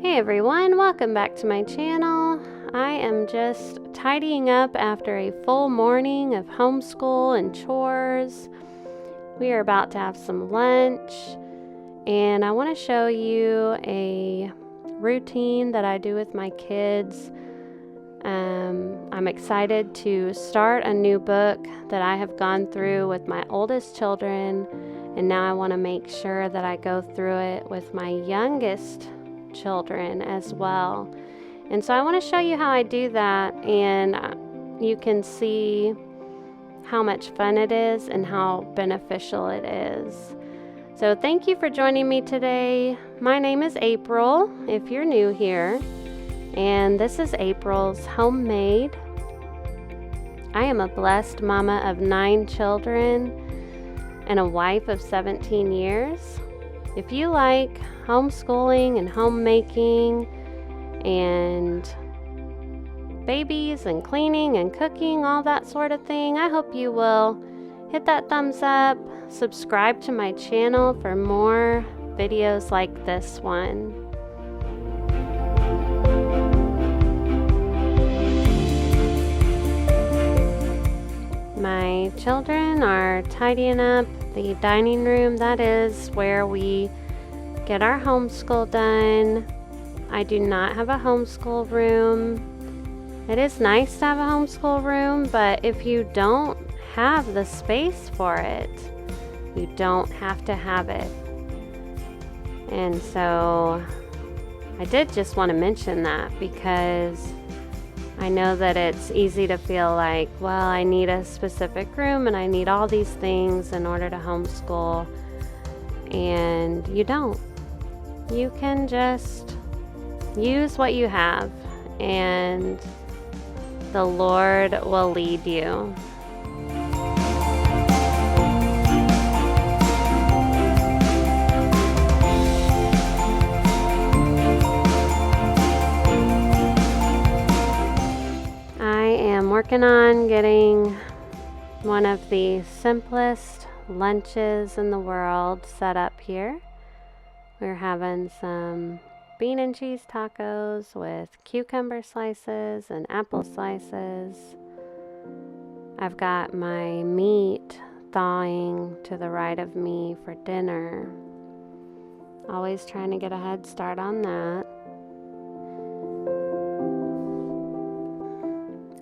Hey everyone, welcome back to my channel. I am just tidying up after a full morning of homeschool and chores. We are about to have some lunch, and I want to show you a routine that I do with my kids. I'm excited to start a new book that I have gone through with my oldest children, and now I want to make sure that I go through it with my youngest children as well. And so I want to show you how I do that, and you can see how much fun it is and how beneficial it is. So thank you for joining me today. My name is April, if you're new here, and this is April's Homemade. I am a blessed mama of 9 children and a wife of 17 years. If you like homeschooling and homemaking and babies and cleaning and cooking, all that sort of thing, I hope you will hit that thumbs up, subscribe to my channel for more videos like this one. My children are tidying up the dining room. That is where we get our homeschool done. I do not have a homeschool room. It is nice to have a homeschool room, but if you don't have the space for it, you don't have to have it. And so I did just want to mention that, because I know that it's easy to feel like, well, I need a specific room and I need all these things in order to homeschool. And you don't. You can just use what you have, and the Lord will lead you. Working on getting one of the simplest lunches in the world set up here. We're having some bean and cheese tacos with cucumber slices and apple slices. I've got my meat thawing to the right of me for dinner. Always trying to get a head start on that.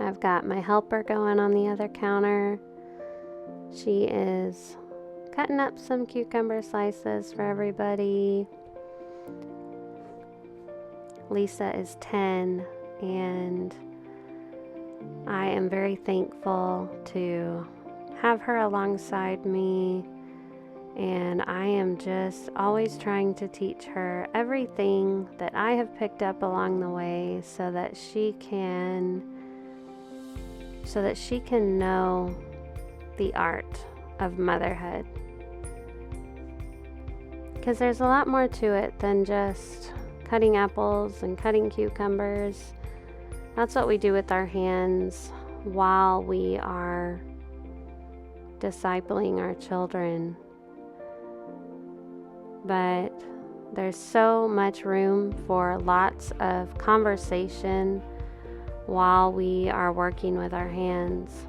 I've got my helper going on the other counter. She is cutting up some cucumber slices for everybody. Lisa is 10, and I am very thankful to have her alongside me, and I am just always trying to teach her everything that I have picked up along the way so that she can know the art of motherhood. Because there's a lot more to it than just cutting apples and cutting cucumbers. That's what we do with our hands while we are discipling our children. But there's so much room for lots of conversation while we are working with our hands.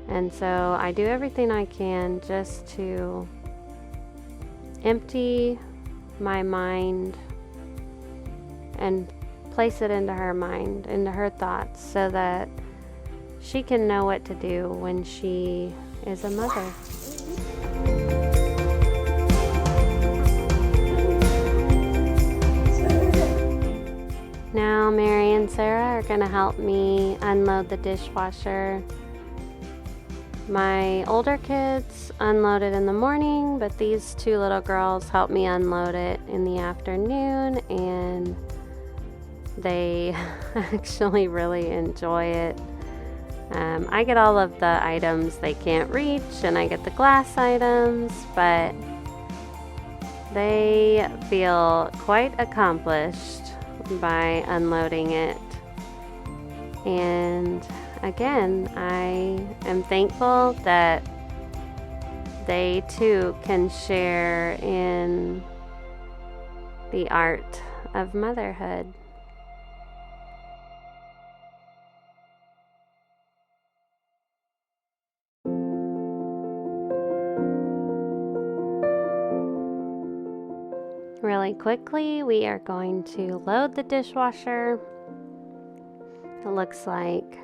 And so I do everything I can just to empty my mind and place it into her mind, into her thoughts, so that she can know what to do when she is a mother. Now Mary and Sarah are going to help me unload the dishwasher. My older kids unload it in the morning, but these 2 little girls help me unload it in the afternoon, and they actually really enjoy it. I get all of the items they can't reach, and I get the glass items, but they feel quite accomplished by unloading it. And again, I am thankful that they too can share in the art of motherhood. Really quickly, we are going to load the dishwasher. It looks like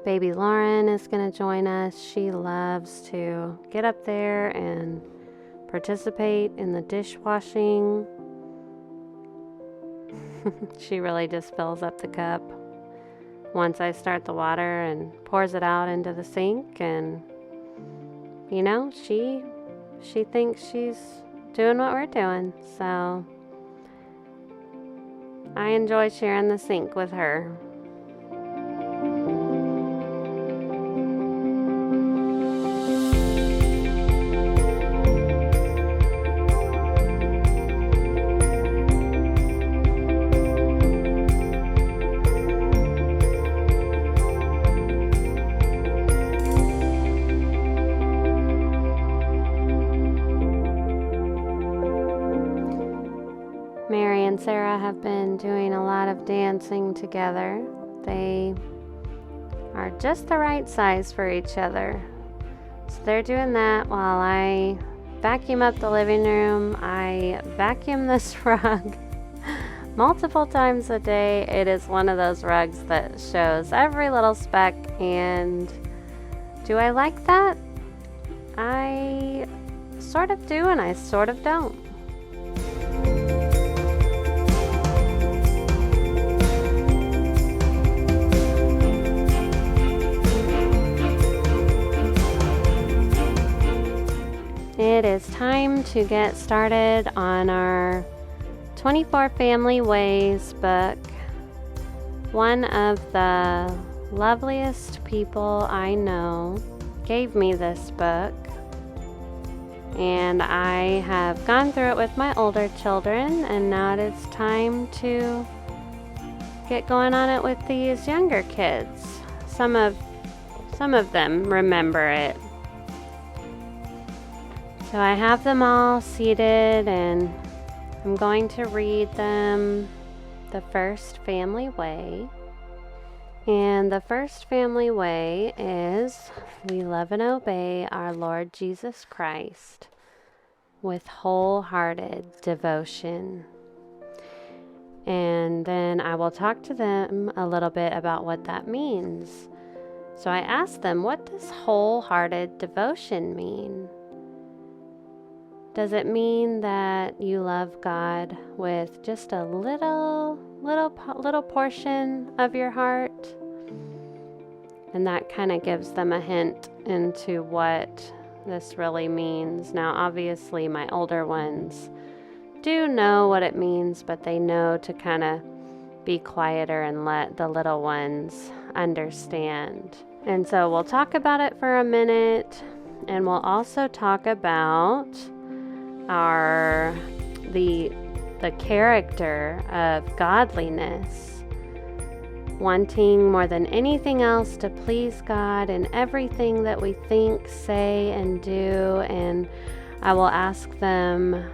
baby Lauren is going to join us. She loves to get up there and participate in the dishwashing. She really just fills up the cup once I start the water and pours it out into the sink, and she thinks she's doing what we're doing. So I enjoy sharing the sink with her. Mary and Sarah have been doing a lot of dancing together. They are just the right size for each other. So they're doing that while I vacuum up the living room. I vacuum this rug multiple times a day. It is one of those rugs that shows every little speck, and do I like that? I sort of do and I sort of don't. It is time to get started on our 24 Family Ways book. One of the loveliest people I know gave me this book, and I have gone through it with my older children, and now it is time to get going on it with these younger kids. Some of them remember it. So I have them all seated, and I'm going to read them the first family way. And the first family way is, we love and obey our Lord Jesus Christ with wholehearted devotion. And then I will talk to them a little bit about what that means. So I asked them, what does wholehearted devotion mean? Does it mean that you love God with just a little portion of your heart? And that kind of gives them a hint into what this really means. Now, obviously, my older ones do know what it means, but they know to kind of be quieter and let the little ones understand. And so we'll talk about it for a minute, and we'll also talk about the character of godliness, wanting more than anything else to please God in everything that we think, say, and do. And I will ask them,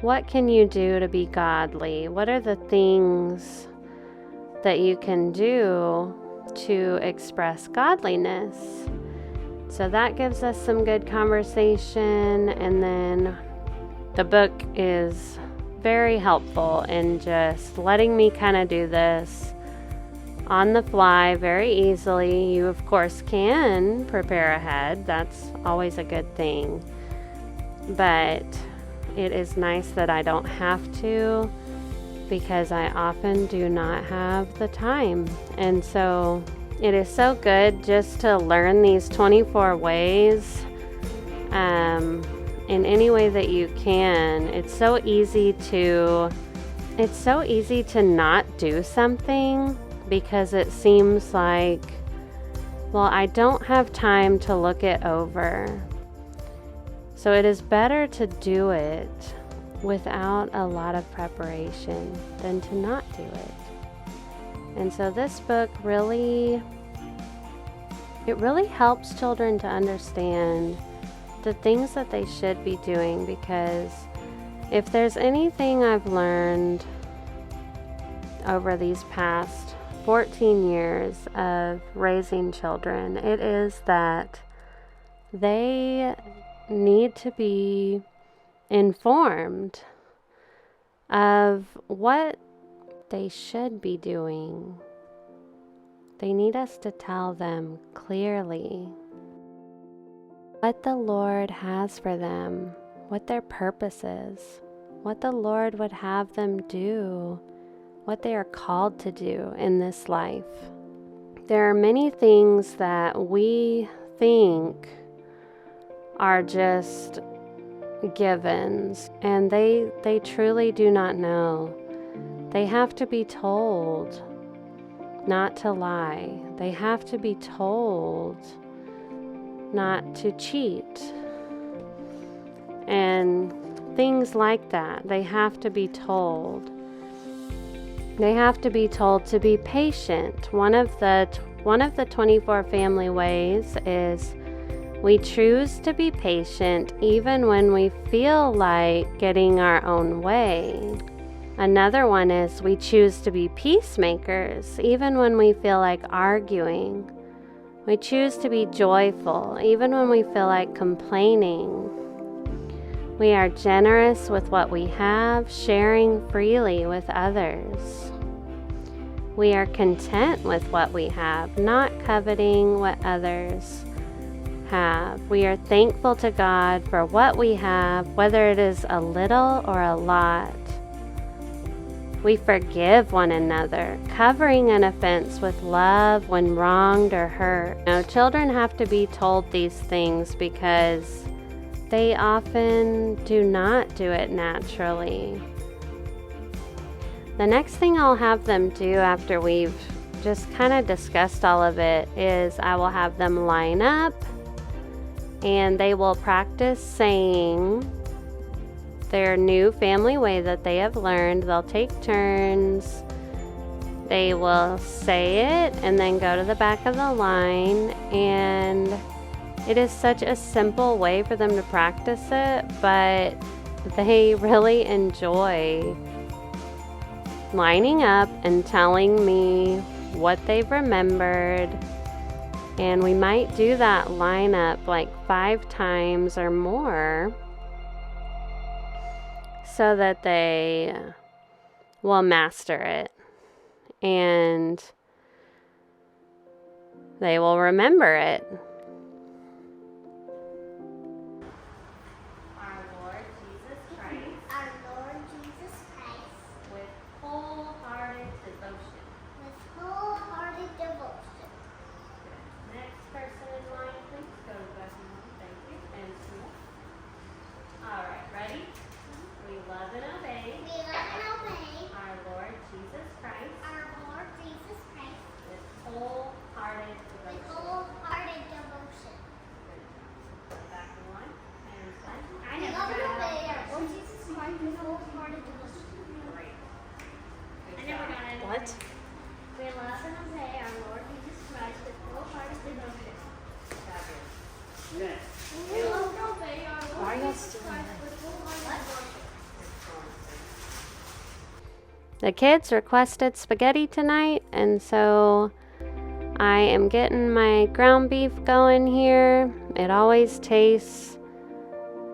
what can you do to be godly? What are the things that you can do to express godliness? So that gives us some good conversation, and then the book is very helpful in just letting me kind of do this on the fly very easily. You, of course, can prepare ahead. That's always a good thing. But it is nice that I don't have to, because I often do not have the time. And so it is so good just to learn these 24 ways in any way that you can. It's so easy to not do something because it seems like, well, I don't have time to look it over. So it is better to do it without a lot of preparation than to not do it. And so this book really helps children to understand the things that they should be doing, because If there's anything I've learned over these past 14 years of raising children, it is that they need to be informed of what they should be doing. They need us to tell them clearly what the Lord has for them, what their purpose is, what the Lord would have them do, what they are called to do in this life. There are many things that we think are just givens, and they truly do not know. They have to be told not to lie. They have to be told not to cheat. And things like that. They have to be told. They have to be told to be patient. One of the 24 family ways is we choose to be patient even when we feel like getting our own way. Another one is we choose to be peacemakers even when we feel like arguing. We choose to be joyful even when we feel like complaining. We are generous with what we have, sharing freely with others. We are content with what we have, not coveting what others have. We are thankful to God for what we have, whether it is a little or a lot. We forgive one another, covering an offense with love when wronged or hurt. Now, children have to be told these things because they often do not do it naturally. The next thing I'll have them do after we've just kind of discussed all of it is I will have them line up and they will practice saying their new family way that they have learned. They'll take turns. They will say it and then go to the back of the line, and it is such a simple way for them to practice it, but they really enjoy lining up and telling me what they've remembered. And we might do that lineup like 5 times or more so that they will master it and they will remember it. Our Lord Jesus Christ, with wholehearted devotion. Next person in line, please go to Devotional. Thank you. And Smith. All right, ready? We love and obey our Lord Jesus Christ with wholehearted devotion. Good job. Go back in line. And sign. We love and obey our Lord Jesus Christ with wholehearted devotion. Great. I never got it. What? We love and obey our Lord Jesus Christ with wholehearted devotion. Fabulous. Good. We love and obey our Why are Lord y'all Jesus still Christ with wholehearted devotion. The kids requested spaghetti tonight, and so I am getting my ground beef going here. It always tastes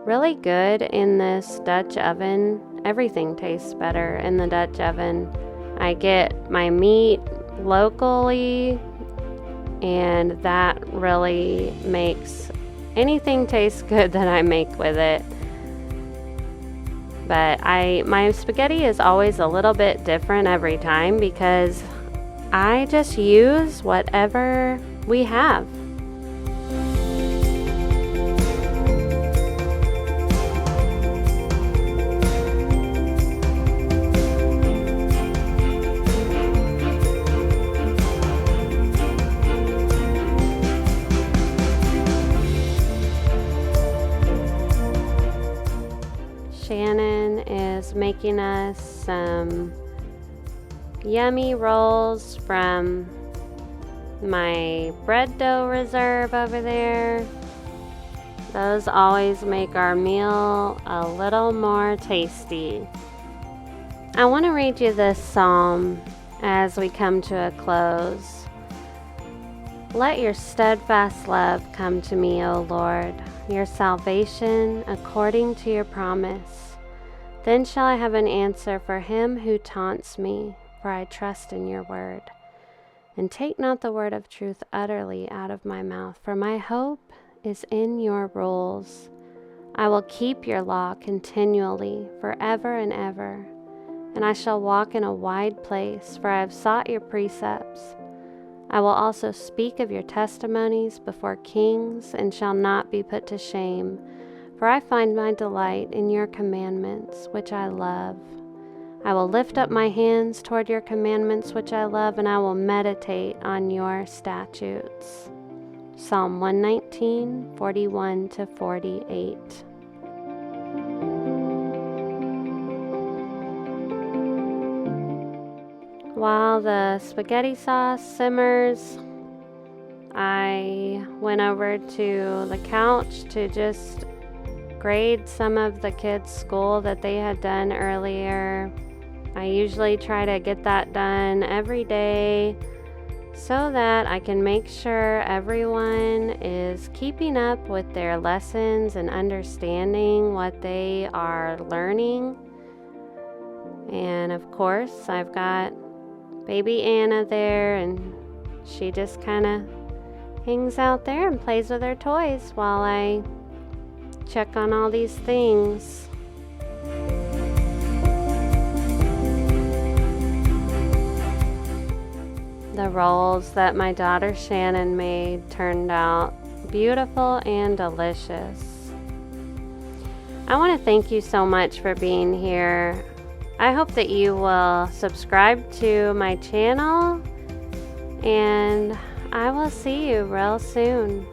really good in this Dutch oven. Everything tastes better in the Dutch oven. I get my meat locally, and that really makes anything taste good that I make with it. But my spaghetti is always a little bit different every time because I just use whatever we have. Shannon is making us some yummy rolls from my bread dough reserve over there. Those always make our meal a little more tasty. I want to read you this psalm as we come to a close. Let your steadfast love come to me, O Lord, your salvation according to your promise. Then shall I have an answer for him who taunts me, for I trust in your word. And take not the word of truth utterly out of my mouth, for my hope is in your rules. I will keep your law continually, forever and ever. And I shall walk in a wide place, for I have sought your precepts. I will also speak of your testimonies before kings, and shall not be put to shame. For I find my delight in your commandments, which I love. I will lift up my hands toward your commandments, which I love, and I will meditate on your statutes. Psalm 119, 41 to 48. While the spaghetti sauce simmers, I went over to the couch to just grade some of the kids' school that they had done earlier. I usually try to get that done every day so that I can make sure everyone is keeping up with their lessons and understanding what they are learning. And of course, I've got baby Anna there, and she just kind of hangs out there and plays with her toys while I check on all these things. The rolls that my daughter Shannon made turned out beautiful and delicious. I want to thank you so much for being here. I hope that you will subscribe to my channel, and I will see you real soon.